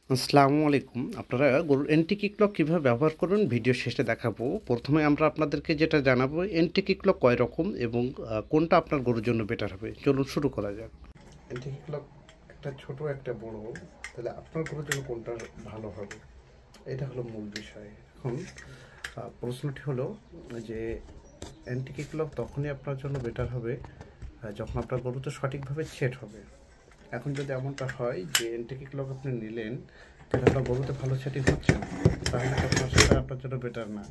আসসালামু আলাইকুম। আপনারা গরুর এন্টি-কিক লক কীভাবে ব্যবহার করবেন ভিডিও শেষে দেখাবো। প্রথমে আমরা আপনাদেরকে যেটা জানাবো এন্টি-কিক লক কয় রকম এবং কোনটা আপনার গরুর জন্য বেটার হবে। চলুন শুরু করা যাক। এন্টি-কিক লক একটা ছোট একটা বড়, তাহলে আপনার গরুর জন্য কোনটা ভালো হবে, এটা হলো মূল বিষয়। এখন প্রশ্নটি হলো যে এন্টি-কিক লক তখনই আপনার জন্য বেটার হবে যখন আপনার গরুটা সঠিকভাবে সেট হবে। এখন যদি এমনটা হয় যে এন্টি-কিক লক আপনি নিলেন কিন্তু আপনার গরুতে ভালো সেটিং হচ্ছে না, তাহলে আপনার সেটা আপনার জন্য বেটার না।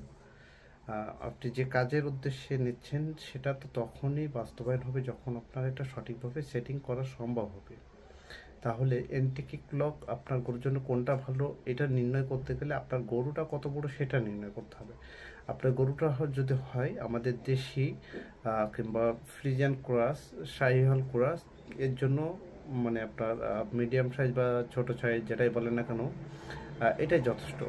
আপনি যে কাজের উদ্দেশ্যে নিচ্ছেন সেটা তো তখনই বাস্তবায়ন হবে যখন আপনার এটা সঠিকভাবে সেটিং করা সম্ভব হবে। তাহলে এন্টি-কিক লক আপনার গরুর জন্য কোনটা ভালো এটা নির্ণয় করতে গেলে আপনার গরুটা কত বড় সেটা নির্ণয় করতে হবে। আপনার গরুটা যদি হয় আমাদের দেশি কিংবা ফ্রিজিয়ান ক্রস, শাহিওয়াল ক্রস, এর জন্য মানে আপনার মিডিয়াম সাইজ বা ছোট সাইজ যেটাই বলেন না কেন এটাই যথেষ্ট।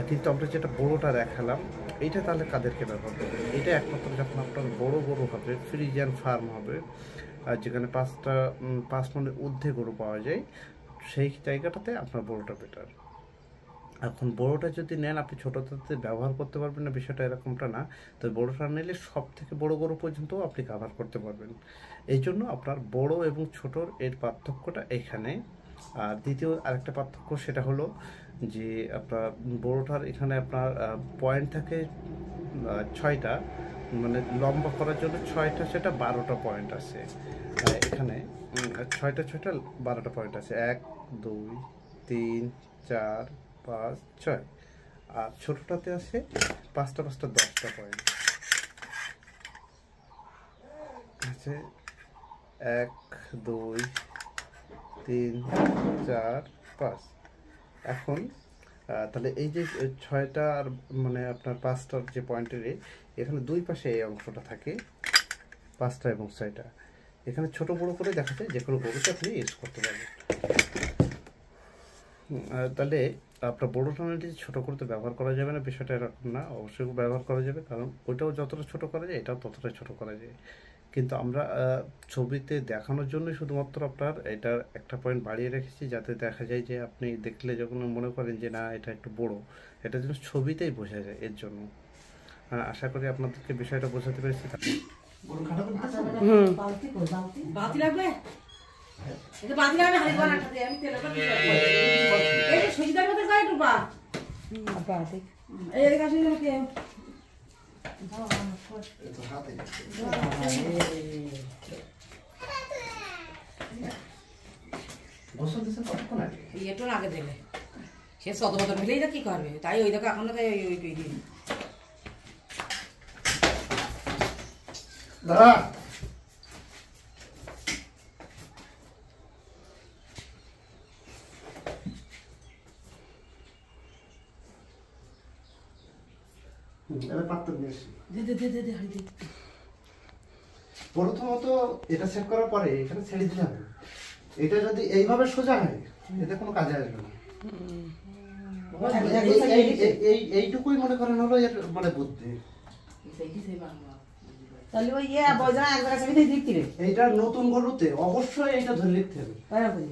কিন্তু আমরা যেটা বড়োটা দেখালাম এইটা তাহলে কাদেরকে ব্যবহার করবেন, এটা একমাত্র যখন আপনার বড় গরু হবে, ফ্রিজিয়ান ফার্ম হবে, যেখানে 5 মণের ঊর্ধ্বে গরু পাওয়া যায়, সেই জায়গাটাতে আপনার বড়োটা বেটার। এখন বড়োটা যদি নেন আপনি ছোটোটাতে ব্যবহার করতে পারবেন না, বিষয়টা এরকমটা না। তো বড়োটা নিলে সব থেকে বড় গরু পর্যন্ত আপনি কাভার করতে পারবেন। এই জন্য আপনার বড় এবং ছোটোর এর পার্থক্যটা এখানে। আর দ্বিতীয় আরেকটা পার্থক্য সেটা হলো যে আপনার বড়োটার এখানে আপনার পয়েন্ট থাকে 6টা, মানে লম্বা করার জন্য 6টা, সেটা 12টা পয়েন্ট আছে এখানে। 6টা 12টা পয়েন্ট আছে, 1 2 3 4 5 6। আর ছোটোটাতে আছে 5টা 10টা পয়েন্ট আছে, 1 2 3 4 5। এখন তাহলে এই যে 6টা আর মানে আপনার 5টার যে পয়েন্টের এখানে দুই পাশে এই অংশটা থাকে 5টা এবং 6টা। এখানে ছোট বড় করে দেখা যায় যে কোনো গরুতে আপনি ইউজ করতে পারবেন। তাহলে আপনার বড় টানেলটি ছোটো করতে ব্যবহার করা যাবে না, বিষয়টা এরকম না, অবশ্যই ব্যবহার করা যাবে, কারণ ওইটাও যতটা ছোট করা যায় এটাও ততটাই ছোট করা যায়। কিন্তু আমরা ছবিতে দেখানোর জন্যই শুধুমাত্র আপনার এটার একটা পয়েন্ট বাড়িয়ে রেখেছি, যাতে দেখা যায় যে আপনি দেখলে যখন মনে করেন যে না এটা একটু বড়, এটা যেন ছবিতেই বোঝা যায়। এর জন্য আশা করি আপনাদেরকে বিষয়টা বোঝাতে পেরেছি। বালতি লাগবে, এটা বালতি লাগবে, হাড়ি বানাতে আমি তেল করতে এই সুজিদার মধ্যে যাই একটু বা বালতি এই কাছে নাকি গোসল দিতে কতক্ষণ আগে? একটু আগে দেবে, সে সদবত মিলেই না কি করবে, তাই ওই দেখো এখন তাই ওই দিন দাদা প্রথমত এটা সেট করার পরে এখানে ছেড়ে দিতে হবে। এটা যদি এইভাবে সোজা হয় এতে কোনো কাজে আসবে না। এইটুকুই মনে করেন হলো এর মানে বুদ্ধি। এইটা নতুন গরুতে অবশ্যই এইটা ধরে লিখতে হবে।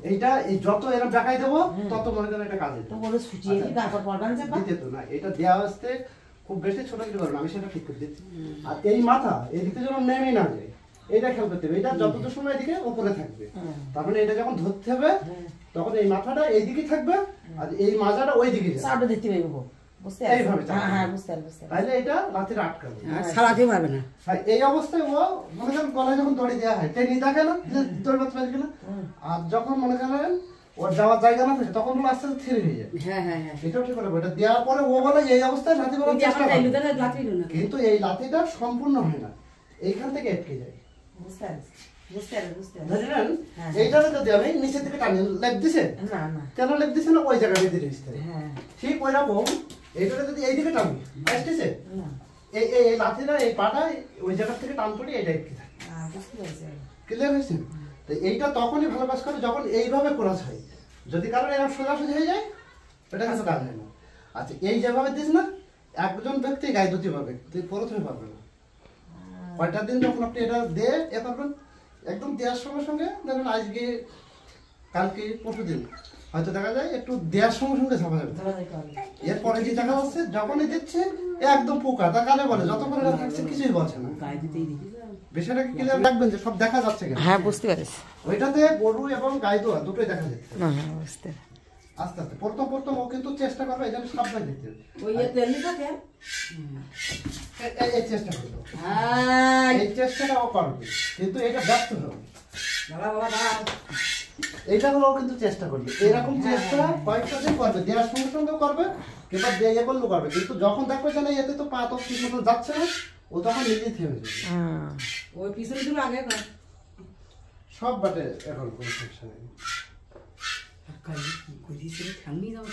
এইটা যত এরকম দেখাই দেবো তত মনে করেন এটা কাজে দিতে তো না। এটা দেওয়া আসতে খুব বেশি ছোট কিছু করবে, আমি সেটা ঠিক করে দিচ্ছি। আর এই মাথা এদিকে যেন নেমে না যায় এটা খেয়াল করতে হবে। এটা যতটা সময় এদিকে উপরে থাকবে, তার মানে এটা যখন ধরতে হবে তখন এই মাথাটা এইদিকে থাকবে আর এই মাজাটা ওই দিকে এইভাবে তাহলে এটা লাঠিটা আটকাবে, সারাতে পারবে না। এই অবস্থায় ও মনে করেন গলায় যখন দড়ি দেওয়া হয় টেনে দেখে না দড়ি বাঁধতে পারবে না, আর যখন মনে করেন ওর যাওয়ার জায়গা না থাকে তখন ওগুলো আস্তে আস্তে ছেড়ে হয়ে যায়। এটাও ঠিক হবে। এটা দেওয়ার পরে ও বলে এই অবস্থায় লাঠি বলার চেষ্টা করে, কিন্তু এই লাঠিটা সম্পূর্ণ হয় না, এইখান থেকে আটকে যায়। এইটাতে যদি আমি নিচের দিকে টানি লেগ দিছে কেন লেগ দিছে না ওই জায়গায় বেঁধে দিচ্ছে, ঠিক ওই রকম এইটাতে যদি এইদিকে টানি আসতেছে এই লাঠিটা এই পাটা ওই জায়গা থেকে টান পড়ে এইটা আটকে থাকে। ক্লিয়ার হয়েছে? তো এইটা তখনই ভালো কাজ করে যখন এইভাবে ক্রস হয়। যদি কারণ এরকম সোজাসুজি হয়ে যায় এটা কাছে কাজ হয় না। আচ্ছা এই যেভাবে দিস না একজন ব্যক্তি গায়ে দুটি পাবে, তুই প্রথমে পারবে না। কয়টা দিন যখন আপনি এটা দিয়ে পারবেন একদম দেওয়ার সঙ্গে সঙ্গে ধরেন আজকে কালকে পরশু দিন হয়তো দেখা যায় একটু দেওয়ার সঙ্গে সঙ্গে ঝাপা যাবে। এরপরে যে দেখা যাচ্ছে যখনই দিচ্ছে একদম পোকা, তা কালে বলে যত করে থাকছে কিছুই বলছে না। বিষয়টাকে ক্লিয়ার রাখবেন যে সব দেখা যাচ্ছে কিনা। হ্যাঁ বুঝতে পারছি। ওইটাতে গরু এবং গাই দোয়া দুটোই দেখা যাচ্ছে। হ্যাঁ বুঝতে আস্তে আস্তে প্রথম ও কিন্তু চেষ্টা করবে এটা সাবধান দেখতে হবে। এই চেষ্টা করবে, এই চেষ্টাটা ও করবে, কিন্তু এটা ব্যর্থ হবে। এইটা হলো ও কিন্তু চেষ্টা করবে, এরকম চেষ্টা কয়েকটা দিন করবে, দেওয়ার সঙ্গে সঙ্গে করবে কিংবা দিয়ে করলেও করবে, কিন্তু যখন দেখবে যে না এতে তো পা তো ঠিক মতো যাচ্ছে না, ও তখন নিজেই থেমে যাবে। ওই পিছনে তুমি আগে কর সব বাটে এখন কোনো সমস্যা নেই। থামি যাও